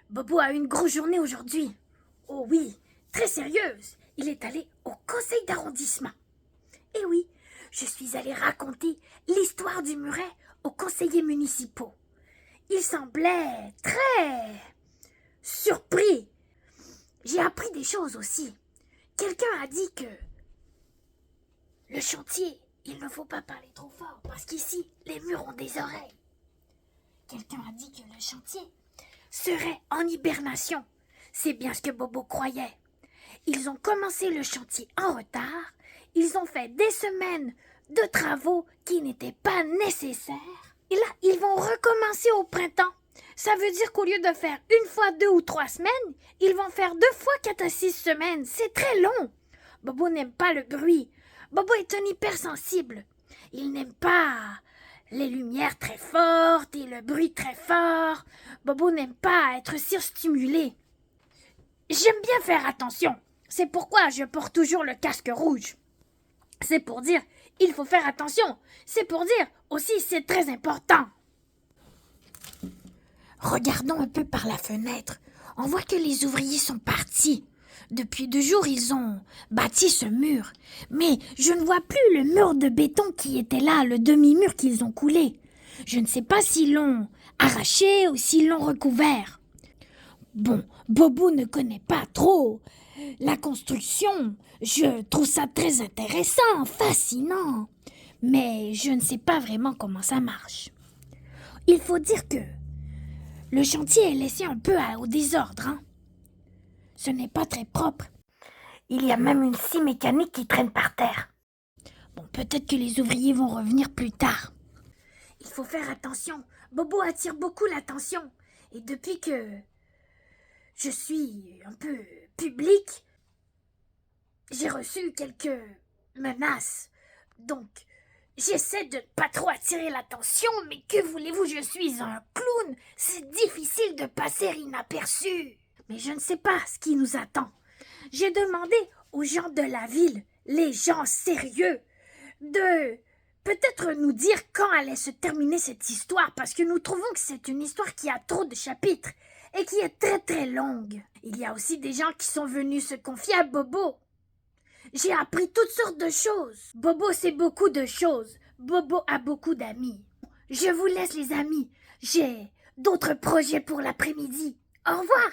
Bobo a eu une grosse journée aujourd'hui. Oh oui, très sérieuse. Il est allé au conseil d'arrondissement. Et oui, je suis allée raconter l'histoire du muret aux conseillers municipaux. Ils semblaient très surpris. J'ai appris des choses aussi. Quelqu'un a dit que le chantier, il ne faut pas parler trop fort parce qu'ici, les murs ont des oreilles. Quelqu'un a dit que le chantier serait en hibernation. C'est bien ce que Bobo croyait. Ils ont commencé le chantier en retard. Ils ont fait des semaines de travaux qui n'étaient pas nécessaires. Et là, ils vont recommencer au printemps. Ça veut dire qu'au lieu de faire une fois 2 ou 3 semaines, ils vont faire 2 fois 4 à 6 semaines. C'est très long. Bobo n'aime pas le bruit. Bobo est un hypersensible. Il n'aime pas les lumières très fortes et le bruit très fort. Bobo n'aime pas être surstimulé. J'aime bien faire attention. C'est pourquoi je porte toujours le casque rouge. C'est pour dire, il faut faire attention. C'est pour dire, aussi, c'est très important. Regardons un peu par la fenêtre. On voit que les ouvriers sont partis. Depuis 2 jours, ils ont bâti ce mur. Mais je ne vois plus le mur de béton qui était là, le demi-mur qu'ils ont coulé. Je ne sais pas s'ils l'ont arraché ou s'ils l'ont recouvert. Bon, Bobo ne connaît pas trop la construction. Je trouve ça très intéressant, fascinant. Mais je ne sais pas vraiment comment ça marche. Il faut dire que le chantier est laissé un peu au désordre. Ce n'est pas très propre. Il y a même une scie mécanique qui traîne par terre. Bon, peut-être que les ouvriers vont revenir plus tard. Il faut faire attention. Bobo attire beaucoup l'attention. Et depuis que je suis un peu public, j'ai reçu quelques menaces. Donc, j'essaie de ne pas trop attirer l'attention, mais que voulez-vous, je suis un clown. C'est difficile de passer inaperçu. Mais je ne sais pas ce qui nous attend. J'ai demandé aux gens de la ville, les gens sérieux, de peut-être nous dire quand allait se terminer cette histoire, parce que nous trouvons que c'est une histoire qui a trop de chapitres et qui est très très longue. Il y a aussi des gens qui sont venus se confier à Bobo. J'ai appris toutes sortes de choses. Bobo sait beaucoup de choses. Bobo a beaucoup d'amis. Je vous laisse les amis. J'ai d'autres projets pour l'après-midi. Au revoir.